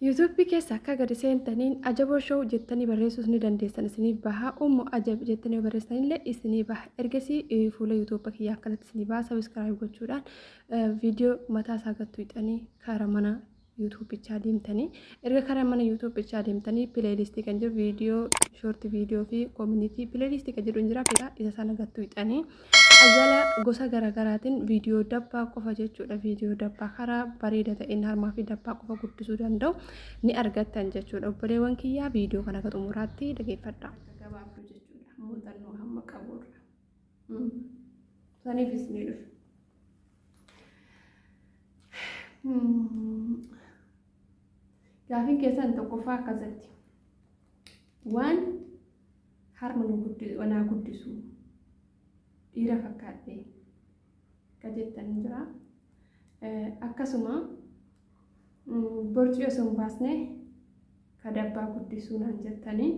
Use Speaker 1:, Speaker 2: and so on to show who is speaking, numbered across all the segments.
Speaker 1: YouTube keessa akka gadi seentaniin ajaboo show jettanii barreessuus ni dandeessan isiniif baha. Ummu ajab jettanii barreessanillee isiniif baha. Ergasii fuula YouTube kiyyaa akkanatti isiniif baha. Subscribe gochuudhaan viidiyoo mataa isaa gattu hidhanii karaa mana YouTube chaa deemtanii erga karaa mana YouTube chaa deemtanii playlist kan jiru viidiyoo short viidiyoo fi community playlist kan jiru jira fira isa sana gattu hidhanii ajala gosa garaagaraatiin viidiyoo dabbaa qofa jechuudha. Viidiyoo dabbaa karaa bareeda ta'een harmaa fi dabbaa qofa guddisuu danda'u ni argattan jechuudha. Obboleewwan kiyyaa viidiyoo kana akka xumuraatti dhageeffadha. Gabaabduu jechuudha. Muuxannoo hamma qaburra. Saniifis ni dhufu. Gaafin keessan tokkoffaa akkasatti waan harma nu guddisu dhiira fakkaatee ka jettan jira. Akkasuma borcii osoo hin baasne ka dabbaa guddisuu naan jettanii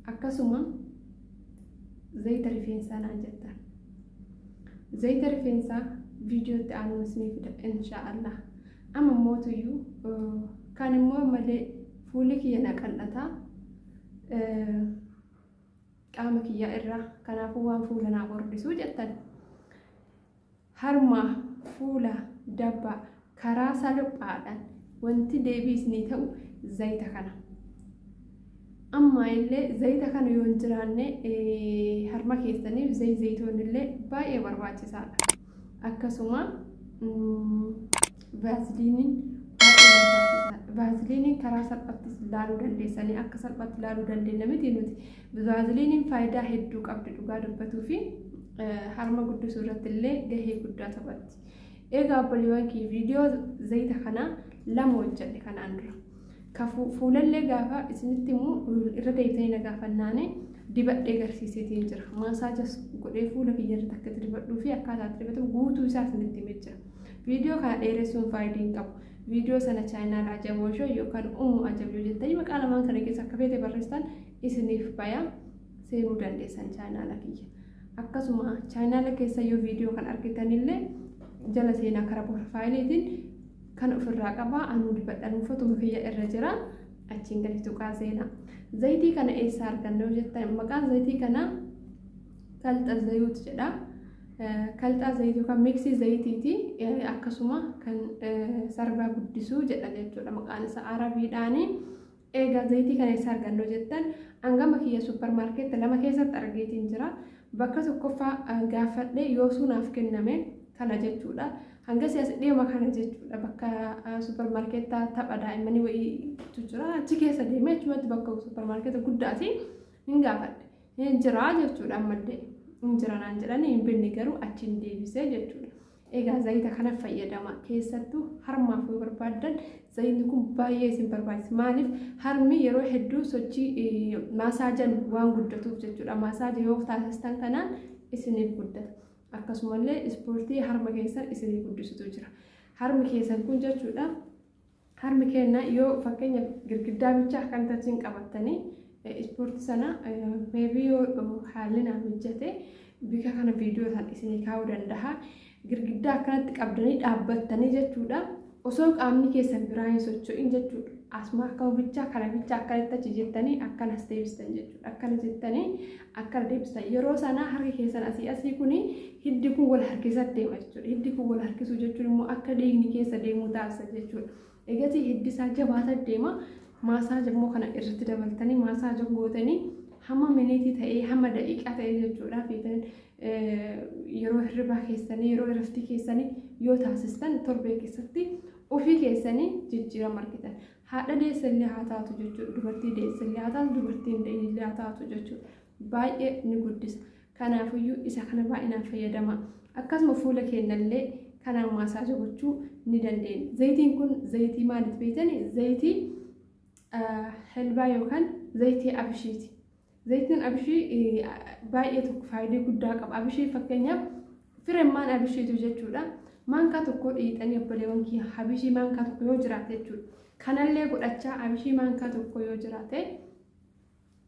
Speaker 1: akkasuma zayita rifeensaa naan jettan. Zayita rifeensaa viidiyootti aanuun isiniif fida inshaallah. Amma mootuyyuu kan immoo malee fuulli kiyya naqal'ataa qaama kiyyaa irraa kanaafuu waan fuula naa gordisuu jettan harma fuula dabbaa karaa salphaadhaan wanti deebii isinii ta'u zayita kana. Amma illee zayita kana yoo hin jiraanne harma keessaniif zayitoon illee baay'ee barbaachisaadha. Akkasuma vaaziliiniin karaa salphaatti ilaaluu dandeessanii akka salphaatti ilaaluu dandeenya miti nuti. Vaaziliiniin faayidaa hedduu qabdi dhugaa dubbatuu fi harma guddisuu irratti illee gahee guddaa taphatti. Egaa obboleewwan kee viidiyoo zayita kana lama hojjedhe kanaan dura. Ka fuulallee gaafa isinitti immoo irra deebitanii na gaafannaane dibadhee agarsiiseetiin jira. Maasaajas godhee fuula kiyya irratti akka dibadhuu fi akkaataa itti dibatamu guutuu isaa isinitti himee jira. Viidiyoo kana dheeressuun faayidaa hin qabu. Viidiyoo sana chaayinaal ajaboo show yookaan ummu ajab yoo jettanii maqaa lamaan kana keessa akka feete barreessitan isiniif bayaa seenuu dandeessan chaayinaala kiyya. Akkasuma chaayinaala keessa yoo viidiyoo kan argitanillee jala seenaa karaa profaayiliitiin kan ofirraa qabaa anuu dibadhaan uffatuma kiyya irra jira achiin gadi tuqaa seenaa. Zayitii kana eessaa arganna yoo jettan maqaan zayitii kana kalxa zayuut jedha. Kalxaa zayitii yookaan miksii zayitiiti akkasuma kan sarbaa guddisuu jedha jechuudha maqaan isaa arabiidhaani. Egaa zayitii kana eessaa arganna yoo jettan hangama kiyya suppermaarkeetti lama keessatti argeetiin jira. Bakka tokkoffaa gaafadhe yoo suunaaf kenname kana jechuudha. Hanga siyaasa deema kana jechuudha bakka suppermaarkeettaa tapha daa'immanii wayiitu jira achi keessa deemee achumatti bakka suppermaarkeeta guddaati hin gaafadhe hin jira jechuudha ammallee hin jira naan jedhanii hin binne garuu achiin deebisee jechuudha. Egaa zayita kana fayyadama keessattuu harmaaf yoo barbaaddan zayitni kun baay'ee isin barbaachisa. Maaliif harmi yeroo hedduu sochii maasaajan waan guddatuuf jechuudha. Maasaaja yoo taasistan kanaan isiniif guddata. Akkasumallee ispoortii harma keessan isinii guddisutu jira. Harmi keessan kun jechuudha. Harmi keenya yoo fakkeenya girgiddaa bichaa kan taasisan qabattanii ispoortii sana meebii yoo haalli naaf mijate bika kana viidiyoo san isinii kaa'uu danda'a. Girgiddaa akkanatti qabdanii dhaabbattanii jechuudha. Osoo qaamni keessan biraa hin socho'in jechuudha. Asuma akkama bichaa kana bichaa akkanatti achi jettanii akkanas deebistan jechuudha. Akkana jettanii akkana deebistan. Yeroo sana harki keessan asii kuni hiddi kun wal harkisatti deema jechuudha. Hiddi kun wal harkisuu jechuun immoo akka dhiigni keessa deemuu taasisa jechuudha. Egasii hiddi isaa jabaata deema. Maasaaja immoo kana irratti dabaltanii maasaaja gootanii hamma miniitii ta'ee hamma daqiiqaa ta'ee jechuudha. Yeroo hirribaa keessanii yeroo raftii keessanii yoo taasistan torbee keessatti ofii keessanii jijjiirama argitan. Haadha deessallee haa taatu jechuudha. Dubartii deessallee haa taatu dubartiin deessallee haa taatu jechuudha. Baay'ee ni guddisa. Kanaafiyyuu isa kana baay'inaan fayyadama. Akkasuma fuula keenyallee kanaan maasaaja gochuu ni dandeenya. Zayitiin kun zayitii maaliif beektanii? Zayitii helbaa yookaan zayitii abishiiti. Zayitiin abishii baay'ee tokko faayidaa guddaa qaba. Abishii fakkeenyaaf firemmaan abishiitu jechuudha. Maankaa tokko dhiitanii obboleewwan kiyya abishii maankaa tokko yoo jiraate jechuudha. Kanallee godhachaa abishii maankaa tokko yoo jiraate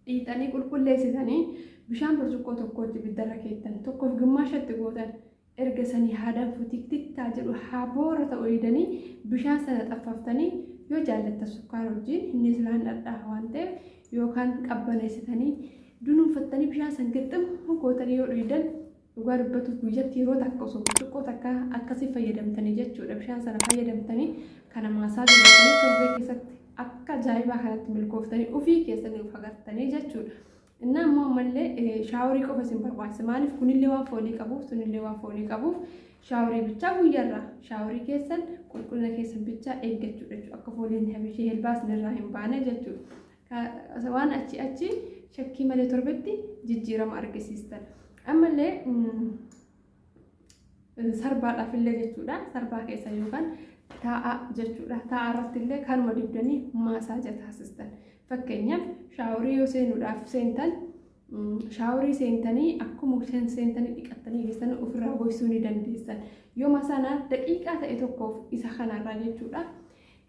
Speaker 1: dhiitanii qulqulleessitanii bishaan burcuqqoo tokkotti biddarra keettan tokkoof gimmaashatti gootan erga sanii haadaan futiktiktaa jedhu haa boora ta'uu idanii bishaan sana xaffaftanii yoo yoo jaallatan sukkaara wajjin inni islaan dhadhaa waan ta'eef yookaan qabbaneessitanii dunuunfattanii bishaan san gixxum gootanii yoo dhuydan dhugaa dubbatu guyyatti yeroo takka osoo xiqqoo takka akkasii fayyadamtanii jechuudha. Bishaan sana fayyadamtanii kana maasaa dibatanii torbee keessatti akka ajaa'ibaa kanatti milkooftanii ofii keessanii of agartanii jechuudha. Innaa immoo ammallee shaaworii qofa isin barbaachisa. Maaliif kunillee waan foolii qabuuf sunillee waan foolii qabuuf shaaworii bichaa guyyaarraa shaaworii keessan qulqullina keessan bichaa eeggachuudha jechuudha. Akka fooliin habishee helbaasni irraa hin baane jechuudha. Waan achi shakkii malee torbetti jijjiirama argisiistan. Ammallee sarbaadhaaf illee jechuudha. Sarbaa keessa yookaan taa'aa jechuudha. Taa'aa irratti illee kanuma dibdanii maasaaja taasistan. Fakkeenyaaf shaaworii yoo seenuudhaaf seentan shaaworii seentanii akkuma seentanii dhiqattanii geessanii ofirraa goysuu ni dandeessan. Yoo masaanaa daqiiqaa ta'e tokkoof isa kanarraa jechuudha.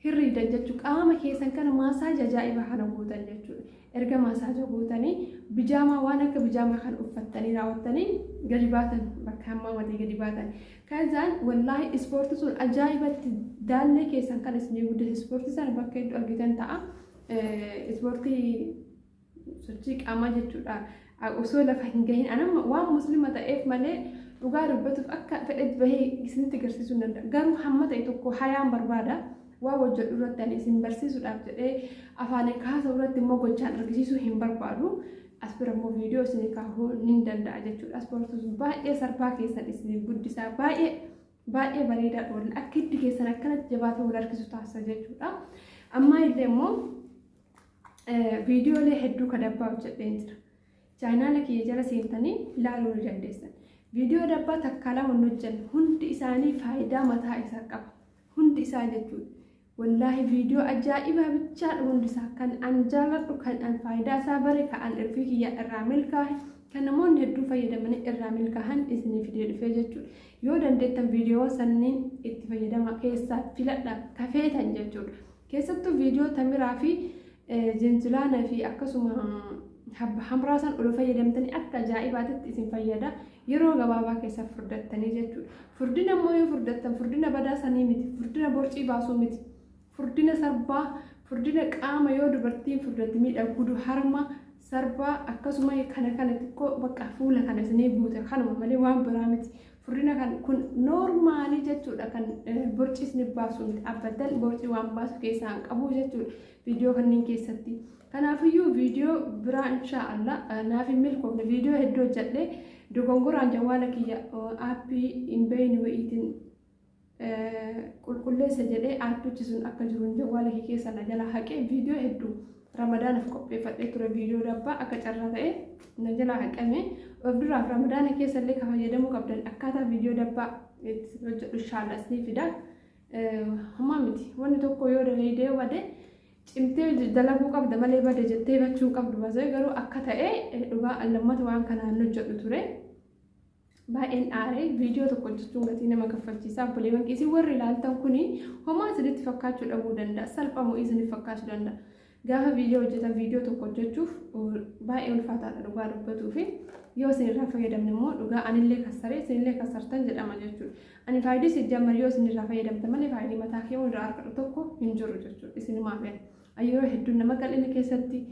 Speaker 1: Hirriidan jechuudha. Qaama keessan kana maasaaja ajaa'ibaa kana gootan jechuudha. Erga maasaaja gootanii bijaamaa waan akka bijaamaa kan uffattanii raawwattanii gadi baatan bakka hammaa matii gadi baatan. Kazaan wallaahi ispoortii sun ajaa'ibatti daallee keessan kan isin guddisa. Ispoortii sana bakka iddoo argitan ta'a. Ispoortii sochii qaamaa jechuudha. Osoo lafa hin gahin anama waan muslima ta'eef malee dhugaa dubbatuuf akka fedhetti bahee isinitti agarsiisuu hin danda'a. Garuu hamma ta'e tokko hayaan barbaada. Waa hojjedhu irratti ani isin barsiisuudhaaf jedhee afaan kaasa irratti immoo gochaan argisiisuu hin barbaadu. As bira immoo viidiyoo isin kaahuu ni danda'a jechuudha. Ispoortiin baay'ee sarbaa keessan isin guddisaa baay'ee bareedaadha. Wal akka hiddi keessan akkanatti jabaatee wal harkisu taasisa jechuudha. Amma illee immoo viidiyoolee hedduu kadabbaa hojjedheen jira. Chaanaala kiyya jala seentanii ilaaluu ni dandeessan. Viidiyoo dabbaa takka lama hojjennu hundi isaanii faayidaa mataa isaa qaba. Hundi isaa jechuudha. Wallaahi viidiyoo ajaa'ibaa bichaadha hundi isaa kan an jaalladhu kan an faayidaa isaa bare kan irfii kiyya irraa milkaa'e kan namoonni hedduu fayyadamanii irraa milkaa'an isiniif fidee dhufee jechuudha. Yoo dandeettan viidiyoo sanniin itti fayyadama keessaa filadhaa kafeetan jechuudha. Keessattuu viidiyoo tamiraa fi jinjilaanaa fi akkasuma hamraasan ol fayyadamtanii akka ajaa'ibaatti isin fayyada. Yeroo gabaabaa keessa furdattanii jechuudha. Furdina immoo yoo furdattan furdina badaa sanii miti, furdina borcii baasuu miti, furdina sarbaa, furdina qaama yoo dubartiin furdatti miidhagdu harma sarbaa akkasuma kana xiqqoo bakka fuula kana isinii buute kanuma malee waan biraa miti. Furdina kan kun noormaalii jechuudha kan borcii isinii baasuu miti. Abbadan borcii waan baasu keessaa hin qabu jechuudha viidiyoo kanneen keessatti. Kanaafiyyuu viidiyoo biraa inshaallah naaf hin milkoofne viidiyoo hedduu hojjedhee dogongoraan jawwaala kiyya aappii hin beeyne wayiitiin qulqulleessa jedhee aappichi sun akka jiruun jawwaala kiyya keessa na jala haqee viidiyoo hedduu ramadaanaaf qopheeffadhee ture viidiyoo dabbaa akka carraa ta'e na jala haqame of duraaf ramadaana keessa illee kan fayyadamuu qabdan akkaataa viidiyoo dabbaa itti hojjedhu inshaallah isinii fida. Hammaa miti wanni tokko yoo daleedee wade cimtee dalaguu qabda malee bade jettee bachuu qabdu bazee garuu akka ta'e dhugaa allammata waan kanaan hojjedhu ture. Baay'een aaree viidiyoo tokko hojjechuun gatii nama kaffalchiisaa obboleewwan keessi warri ilaaltan kuni homaa isinitti fakkaachuu dhabuu danda'a. Salphamoo isiniif fakkaachuu danda'a. Gaafa viidiyoo hojjetan viidiyoo tokko hojjechuuf baay'ee ulfaataadha dhugaa dubbatuu fi yoo isinirraa fayyadamne immoo dhugaa anillee kassaree isinillee kassartan jedhama jechuudha. Ani faayidii sijjamar yoo isinirraa fayyadamte malee faayidii mataa kee irraa argatu tokko hin jiru jechuudha. Isinumaaf yeroo hedduu nama qal'ina keessatti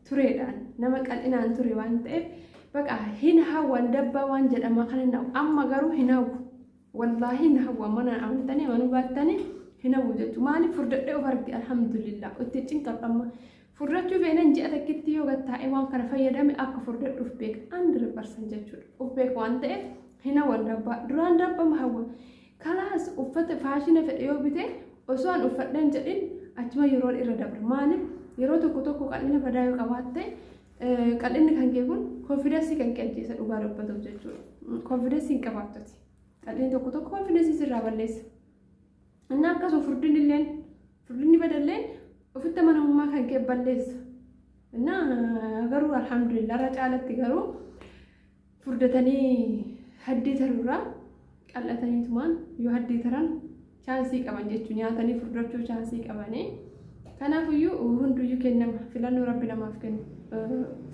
Speaker 1: tureedhaan nama qal'inaan ture waan ta'eef baqa hin hawwan dabbaa waan jedhama kan hin amma garuu hin hawwu wallaahi hin hawwa mana amantanii manuu baattanii hin hawwu jechuudha. Maaliif furdadhee of arge alhamdulillah itti cinqabama furdachuu feenan ji'a takkitti yoo gattaa'e waan kana fayyadame akka furdadhuuf beeka 100% jechuudha. Of beeka waan ta'eef hin hawwan dabbaa duraan dabbama hawwa kalaas uffata faashina fedhe yoo bite osoo an uffadheen jedhin achuma yeroo irra dabra. Maaliif yeroo tokko qal'ina badaa yoo qabaatte qal'inni kan kee kun konfidensi kan qeejjisa dhugaa dubbatuuf jechuudha. Konfidensi hin qabaattoti. Qal'inni tokko konfidensi sirraa balleessa. Inni akkasuma furdinni badalleen ofitti amanamummaa kan kee balleessa. Inni garuu alhamdulillah irra caalatti garuu furdatanii haddii tarurraa qal'ataniitumaan yoo haddii taran chaansii qaban jechuun nyaatanii furdachuu chaansii qabanii. Kanaafiyyuu hunduyyuu kennama filannoo rabbi namaaf kennu.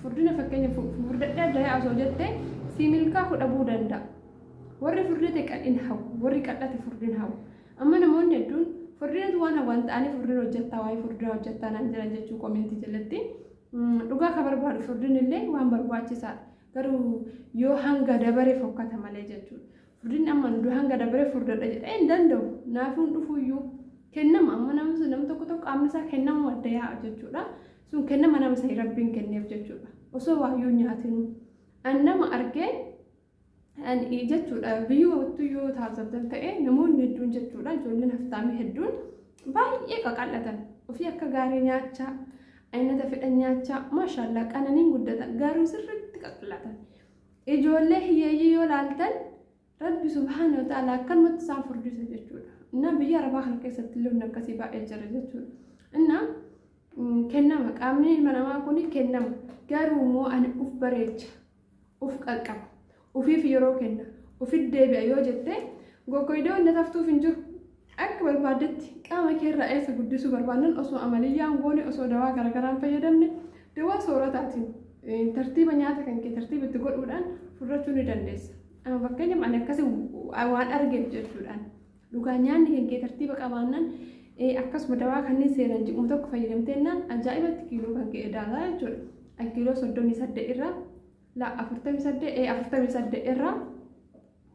Speaker 1: Furdina fakkeenya furdadhee adda osoo jettee si milkaa fudhabuu danda'a. Warri furdate qal'ina hawwu warri qal'ate furdina hawwu. Amma namoonni hedduun furdina waan wanta ani furdina hojjetta waa'ee furdina hojjetta naan jira jechuu koomenti jalatti dhugaa ka barbaadu furdinillee waan barbaachisaadha garuu yoo hanga dabare fokkata malee jechuudha furdinni amma nu hanga dabare furdadha jedhee hin danda'u naafuun dhufuuyyuu kennama amma nama tokko qaamni isaa kennamu adda yaa'a jechuudha sun kennama nama isaa rabbiin kenneef jechuudha osoo waayyuu nyaatinu an nama argee ani jechuudha biyyu wattu yoo taasifatan ta'e namoonni hedduun jechuudha ijoolleen haftaamii hedduun baay'ee qaqallatan ofii akka gaarii nyaachaa aynata fedhan nyaachaa maashaallah qananiin guddatan garuu sirriitti qaqallatan ijoollee hiyyeeyyii yoo laaltan rabbi subhaanahu wa ta'ala akkanumatti isaan furdisa jechuudha እና biyya arabaa kana keessatti illee akkasii baay'ee jira jechuudha እና kennama qaamni ilma namaa kun kennama garuu immoo ani uf bareecha uf qaqqaba ufiif yeroo kenna ufit deebi'a yoo jette gogoydoo inni taftuuf hin jiru akka barbaadetti qaama keerraa eessa guddisuu barbaadan osoo amaliyyaan goone osoo dawaa garaagaraan fayyadamne dawaa soorataatiin tartiiba nyaata kan kee tartiiba itti godhuudhaan furrachuu ni dandeessa amma fakkeenyaaf ani akkasii waan argeef jechuudhaan dhugaa nyaanni kan kee tartiiba qabaannaan akkasuma dawaa kanneen seeran ji'uma tokko fayyadamteennaan ajaa'ibatti kiiloo kan kee daalaa jechuudha kiiloo 38 irraa la 48 irraa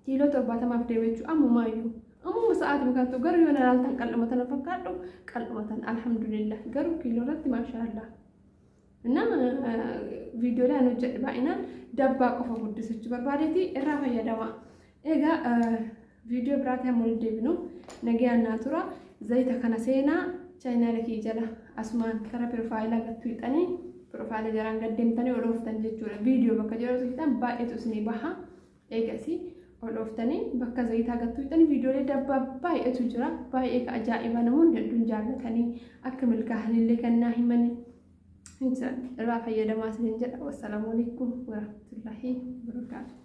Speaker 1: kiiloo 70 deebechuu ammumaayyuu ammuma sa'aatii kan garuu yoo nalaaltan qal'amatan fakkaadhu qal'amatan alhamdulillah garuu kiiloo irratti maashaallah nama viidiyoolee an hojjedhe baay'inaan dabbaa qofa guddisachuu barbaadeeti irraa fayyadama egaa viidiyoo biraatti hamma walitti deebinu nagayaan naa tura zayita kana seenaa chaayinaala kee jala asumaan karaa piroofaayilaa gattuu hixanii piroofaayila jaraan gaddeemtanii olooftan jechuudha viidiyoo bakka jiratu hixan baay'eetu isinii baha eegasii oloftanii bakka zayitaa gattuu hixanii viidiyoolee dabbaa baay'eetu jira baay'ee ka ajaa'iba namoonni hedduun jaallatanii akka milkaa'anillee kannaa himanii irraa fayyadamaa isiniin jedha wassalaamu alaikum warahmatullaahi wabarakaatuh